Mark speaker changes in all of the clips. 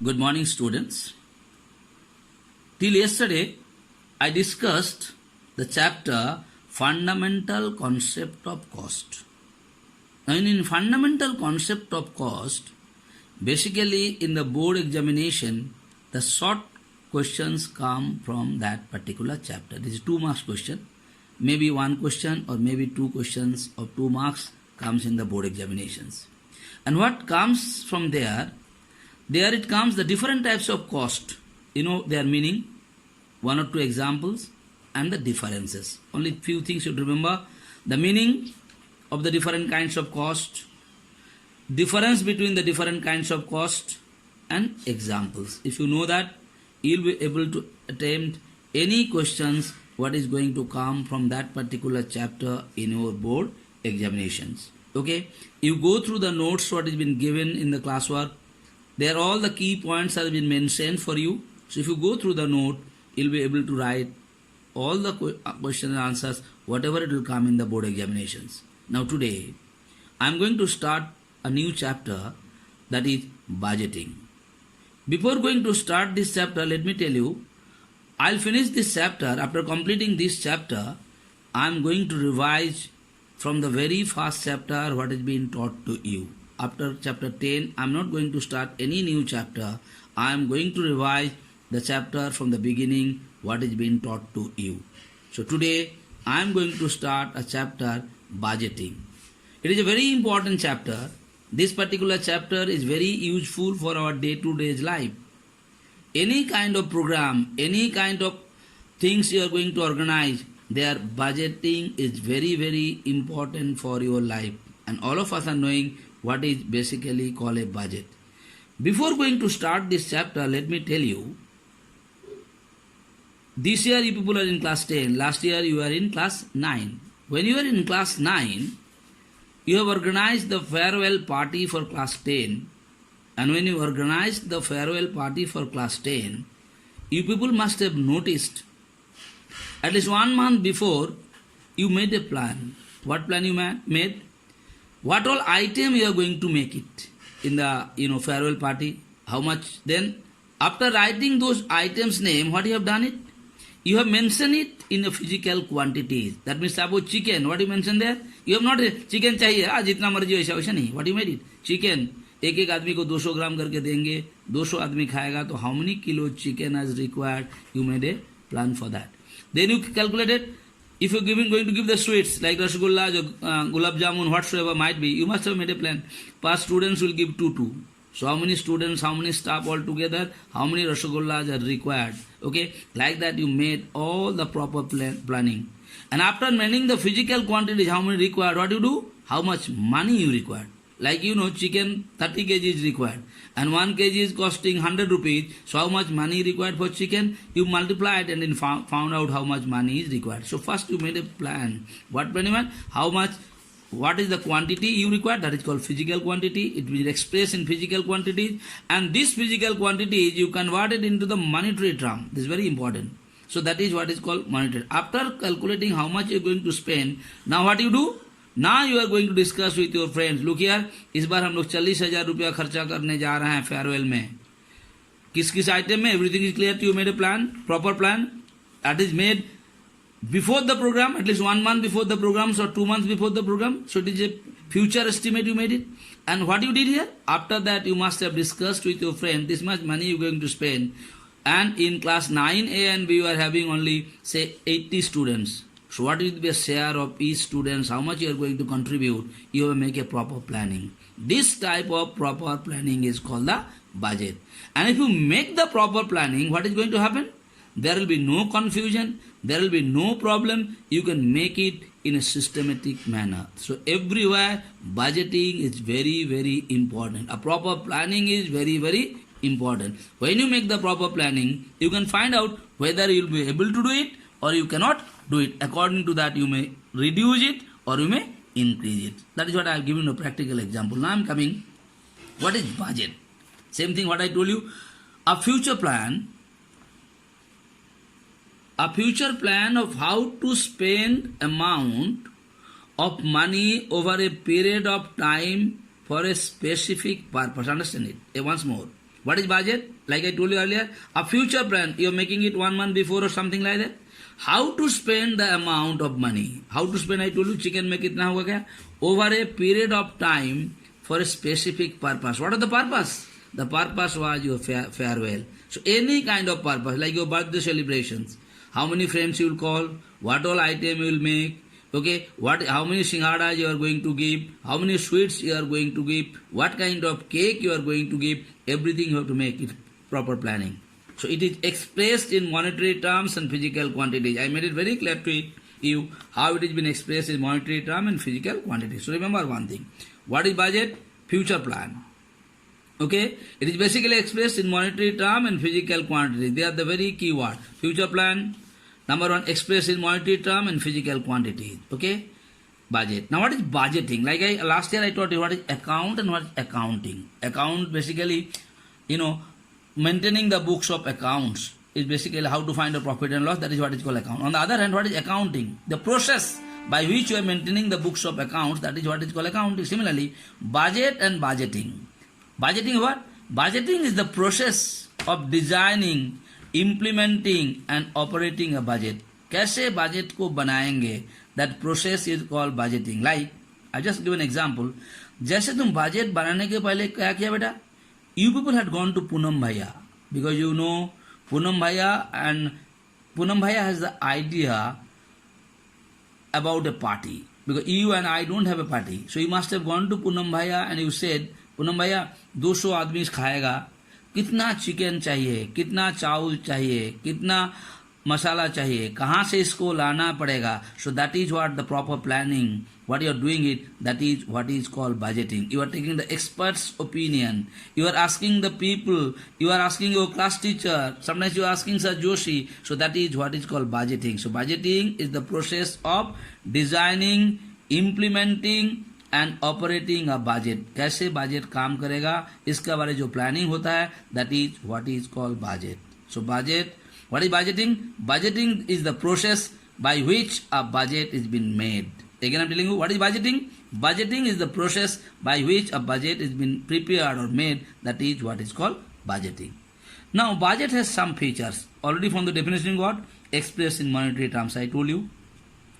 Speaker 1: Good morning, students. Till yesterday, I discussed the chapter Fundamental Concept of Cost. Now, in Fundamental Concept of Cost, basically in the board examination, the short questions come from that particular chapter. This is 2 marks question. Maybe 1 question or maybe 2 questions of 2 marks comes in the board examinations. And what comes from there it comes the different types of cost. You know their meaning, 1 or 2 examples, and the differences. Only few things you should remember. The meaning of the different kinds of cost, difference between the different kinds of cost, and examples. If you know that, you'll be able to attempt any questions what is going to come from that particular chapter in your board examinations. Okay, you go through the notes what has been given in the classwork. There all the key points have been mentioned for you. So if you go through the note, you'll be able to write all the question and answers, whatever it will come in the board examinations. Now today, I'm going to start a new chapter, that is budgeting. Before going to start this chapter, let me tell you, I'll finish this chapter. After completing this chapter, I'm going to revise from the very first chapter what is being taught to you. After chapter 10, I'm not going to start any new chapter. I am going to revise the chapter from the beginning, what is being taught to you. So today, I am going to start a chapter, budgeting. It is a very important chapter. This particular chapter is very useful for our day-to-day life. Any kind of program, any kind of things you are going to organize, their budgeting is very, very important for your life. And all of us are knowing what is basically called a budget. Before going to start this chapter, let me tell you, this year you people are in class 10, last year you are in class 9. When you are in class 9, you have organized the farewell party for class 10. And when you organized the farewell party for class 10, you people must have noticed, at least 1 month before, you made a plan. What plan you made? What all item you are going to make it in the farewell party? How much? Then after writing those items name, what you have done it? You have mentioned it in a physical quantities. That means suppose chicken, what you mentioned there? You have not chicken चाहिए जितना मर्जी वैसा वैसा नहीं. What you made it? Chicken. एक आदमी को 200 ग्राम करके देंगे, 200 आदमी खाएगा, तो how many kilo chicken is required? You made a plan for that. Then you calculated. If you're going to give the sweets like rasgulla, gulab jamun, whatsoever might be, you must have made a plan. Past students will give 2. So how many students, how many staff all together, how many rasgullas are required. Okay, like that you made all the proper planning. And after manning the physical quantities, how many required, what you do? How much money you require. Like chicken 30 kg is required and 1 kg is costing 100 rupees. So how much money required for chicken? You multiply it and then found out how much money is required. So first you made a plan. What plan you meant? How much, what is the quantity you require? That is called physical quantity. It will express in physical quantities. And this physical quantities you convert it into the monetary term. This is very important. So that is what is called monetary. After calculating how much you are going to spend, now what you do? Now you are going to discuss with your friends. Look here, इस बार हम लोग 40,000 रुपया खर्चा करने जा रहे हैं farewell में. किस किस आइटम में? Everything is clear to you. Made a plan, proper plan. That is made before the program, at least 1 month before the programs or 2 months before the program. So it is a future estimate you made it. And what you did here? After that you must have discussed with your friend this much money you are going to spend. And in class 9A and B you are having only say 80 students. So what will be a share of each student, how much you are going to contribute, you will make a proper planning. This type of proper planning is called the budget. And if you make the proper planning, what is going to happen? There will be no confusion, there will be no problem, you can make it in a systematic manner. So everywhere budgeting is very, very important. A proper planning is very, very important. When you make the proper planning, you can find out whether you will be able to do it or you cannot do it. According to that, you may reduce it or you may increase it. That is what I have given a practical example. Now I am coming. What is budget? Same thing what I told you. A future plan of how to spend amount of money over a period of time for a specific purpose. Understand it? Once more. What is budget? Like I told you earlier, a future plan. You are making it 1 month before or something like that. How to spend the amount of money? How to spend? I told you chicken में कितना होगा क्या? Over a period of time for a specific purpose. What is the purpose? The purpose was your farewell. So any kind of purpose, like your birthday celebrations, how many friends you will call, what all item you will make, okay, how many singhadas you are going to give, how many sweets you are going to give, what kind of cake you are going to give, everything you have to make it proper planning. So it is expressed in monetary terms and physical quantities. I made it very clear to you how it has been expressed in monetary term and physical quantities. So remember one thing. What is budget? Future plan. Okay, it is basically expressed in monetary term and physical quantity. They are the very key word. Future plan, number one, expressed in monetary term and physical quantity. Okay, budget. Now what is budgeting? Like last year I taught you what is account and what is accounting. Account basically, maintaining the books of accounts is basically how to find a profit and loss. That is what is called account. On the other hand, what is accounting? The process by which you are maintaining the books of accounts, that is what is called accounting. Similarly, budget and budgeting. Budgeting what? Budgeting is the process of designing, implementing and operating a budget. कैसे budget को बनाएंगे? That process is called budgeting. Like, I just give an example. जैसे तुम budget बनाने के पहले क्या किया बेटा? You people had gone to Poonam Bhaiya because you know Poonam Bhaiya, and Poonam Bhaiya has the idea about a party. Because you and I don't have a party. So you must have gone to Poonam Bhaiya and you said, Poonam भैया 200 आदमी खाएगा, कितना chicken चाहिए, कितना चावल चाहिए, कितना मसाला चाहिए, कहाँ से इसको लाना पड़ेगा. So that is what the proper planning, what you are doing it, that is what is called budgeting. You are taking the expert's opinion. You are asking the people. You are asking your class teacher. Sometimes you are asking Sir Joshi. So that is what is called budgeting. So budgeting is the process of designing, implementing and operating a budget. कैसे budget काम करेगा इसका बारे जो planning होता है, that is what is called budget. So budget, what is budgeting? Budgeting is the process by which a budget is been made. Again I am telling you what is budgeting. Budgeting is the process by which a budget is been prepared or made. That is what is called budgeting. Now budget has some features. Already from the definition got expressed in monetary terms. I told you.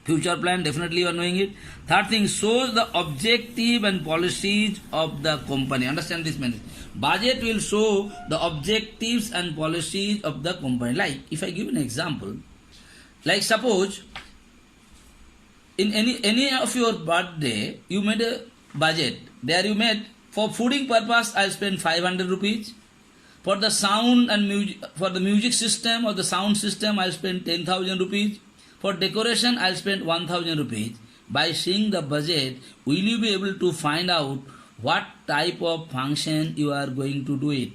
Speaker 1: Future plan, definitely you are knowing it. Third thing, shows the objective and policies of the company. Understand this, man. Budget will show the objectives and policies of the company. Like, if I give an example, like suppose, in any of your birthday, you made a budget. There you made, for fooding purpose, I'll spend 500 rupees. For the sound and music, for the music system or the sound system, I'll spend 10,000 rupees. For decoration, I'll spend 1,000 rupees. By seeing the budget, will you be able to find out what type of function you are going to do it?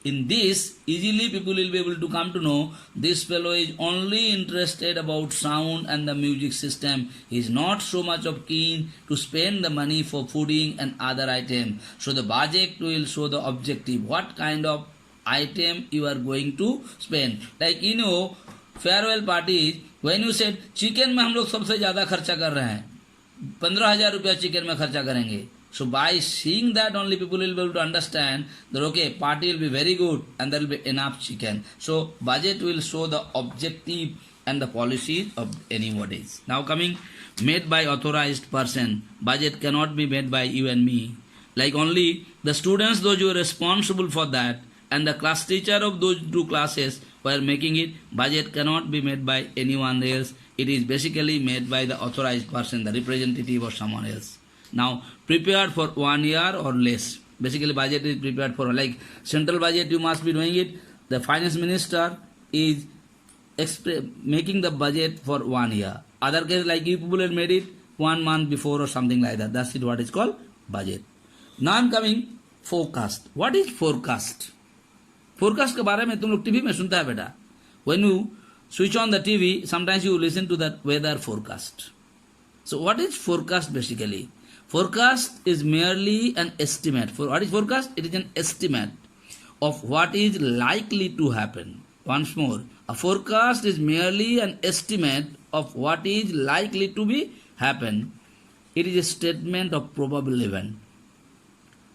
Speaker 1: In this, easily people will be able to come to know this fellow is only interested about sound and the music system. He is not so much of keen to spend the money for fooding and other items. So the budget will show the objective. What kind of item you are going to spend. Like farewell parties, when you said chicken में हम लोग सबसे ज़्यादा खर्चा कर रहे हैं, 15,000 रुपया चिकन में खर्चा करेंगे. So by seeing that only people will be able to understand that okay, party will be very good and there will be enough chicken. So budget will show the objective and the policies of anybody. Now coming, made by authorized person. Budget cannot be made by you and me. Like only the students, those who are responsible for that, and the class teacher of those two classes were making it. Budget cannot be made by anyone else. It is basically made by the authorized person, the representative or someone else. Now, prepared for 1 year or less. Basically, budget is prepared for, like central budget, you must be doing it. The finance minister is making the budget for 1 year. Other case, like you people have made it 1 month before or something like that. That's it, what is called budget. Now I'm coming, forecast. What is forecast? Forecast के बारे में तुम लोग TV में सुनता है बेटा. When you switch on the TV, sometimes you listen to that weather forecast. So what is forecast basically? Forecast is merely an estimate. What is forecast? It is an estimate of what is likely to happen. Once more, a forecast is merely an estimate of what is likely to be happen. It is a statement of probable event.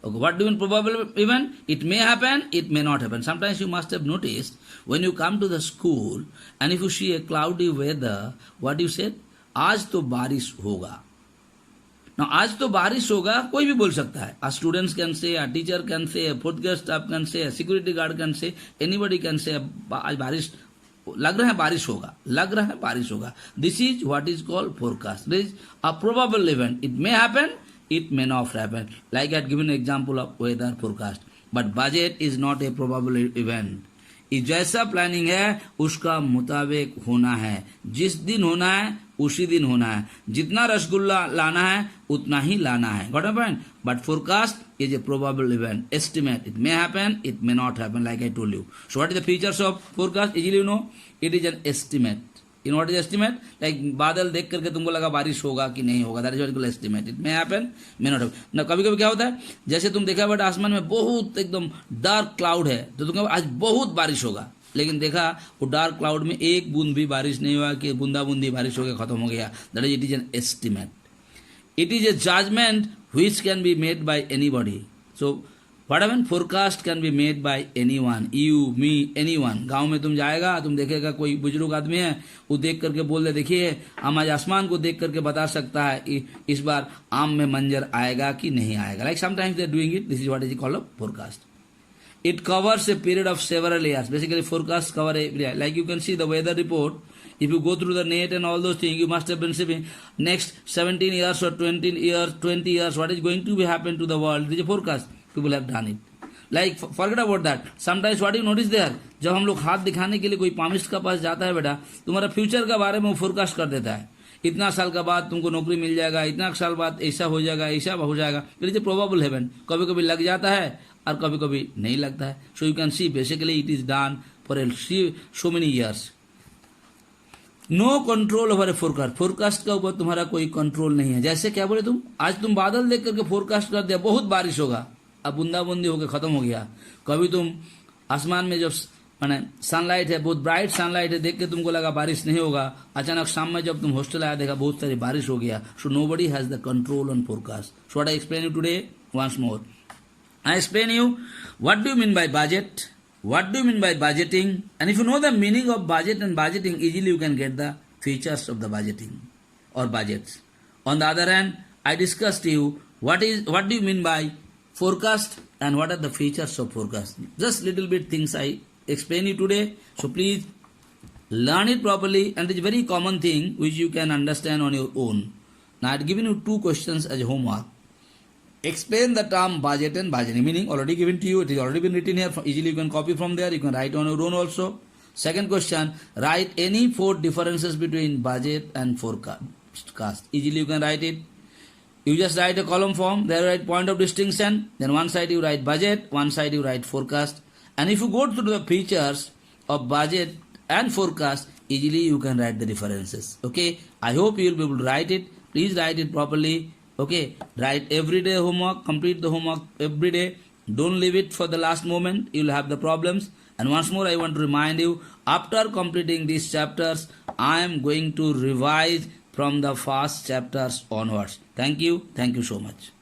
Speaker 1: Okay, what do you mean probable event? It may happen, it may not happen. Sometimes you must have noticed when you come to the school and if you see a cloudy weather, what you said? आज तो बारिश होगा. Now, आज तो बारिश होगा कोई भी बोल सकता है. A students can say, a teacher can say, a fourth grade staff can say, a security guard can say, anybody can say, आज बारिश लग रहा है बारिश होगा, लग रहा है बारिश होगा. This is what is called forecast. This is a probable event. It may happen, it may not happen. Like I had given an example of weather forecast. But budget is not a probable event. जैसा planning है उसका मुताबिक होना है. जिस दिन होना है उसी दिन होना है. जितना रसगुल्ला लाना है उतना ही लाना है. Got a point? But forecast is a probable event. Estimate. It may happen, it may not happen, like I told you. So what is the features of forecast? Easily you know. It is an estimate. You know what is estimate? Like बादल देख करके तुमको लगा बारिश होगा कि नहीं होगा. That is what you call estimate. It may happen, may not happen. ना कभी कभी क्या होता है, जैसे तुम देखा बट आसमान में बहुत एकदम डार्क क्लाउड है तो तुम आज बहुत बारिश होगा, लेकिन देखा वो डार्क क्लाउड में एक बूंद भी बारिश नहीं हुआ कि बूंदा बूंदी बारिश हो गया खत्म हो गया. That is it is an estimate. It is a judgment which can be made by anybody. So whatever forecast can be made by anyone, you, me, anyone. गांव में तुम जाएगा तुम देखेगा कोई बुजुर्ग आदमी है वो देख करके बोल दे देखिए हम आज आसमान को देख करके बता सकता है इस बार आम में मंजर आएगा कि नहीं आएगा. Like sometimes they are doing it. This is what is called a forecast. It covers a period of several years. Basically forecasts cover a year. Like you can see the weather report. If you go through the net and all those things, you must have been seeing next 17 years or 20 years, what is going to be happen to the world. This is a forecast. People have done it. Like forget about that. Sometimes what you notice there, जब हम लोग हाथ दिखाने के लिए कोई palmist का पास जाता है बेटा, तुम्हारा फ्यूचर के बारे में वो फोरकास्ट कर देता है. इतना साल के बाद तुमको नौकरी मिल जाएगा, इतना साल बाद ऐसा हो जाएगा, ऐसा हो जाएगा. It is probable event. कभी कभी लग जाता है और कभी कभी नहीं लगता है. So you can see basically it is done for so many years. No control over a forecast. Forecast का ऊपर तुम्हारा कोई कंट्रोल नहीं है. जैसे क्या बोले तुम, आज तुम बादल देख करके फोरकास्ट कर दिया बहुत बारिश होगा, अब बूंदा बूंदी होकर खत्म हो गया. कभी तुम आसमान में जब माने सनलाइट है, बहुत ब्राइट सनलाइट है, देख के तुमको लगा बारिश नहीं होगा, अचानक शाम में जब तुम हॉस्टल आया देखा बहुत सारी बारिश हो गया. So nobody has the control on forecast. So what I explain you today once more. I explain you what do you mean by budget, what do you mean by budgeting, and if you know the meaning of budget and budgeting, easily you can get the features of the budgeting or budgets. On the other hand, I discussed to you what do you mean by forecast and what are the features of forecast. Just little bit things I explain you today. So please learn it properly, and it is a very common thing which you can understand on your own. Now I have given you two questions as a homework. Explain the term budget and budgeting. Meaning already given to you. It is already been written here. Easily you can copy from there. You can write on your own also. Second question. Write any 4 differences between budget and forecast. Easily you can write it. You just write a column form. There you write point of distinction. Then one side you write budget. One side you write forecast. And if you go through the features of budget and forecast, easily you can write the differences. Okay. I hope you will be able to write it. Please write it properly. Okay, write everyday homework, complete the homework every day. Don't leave it for the last moment, you'll have the problems. And once more I want to remind you, after completing these chapters, I am going to revise from the first chapters onwards. Thank you so much.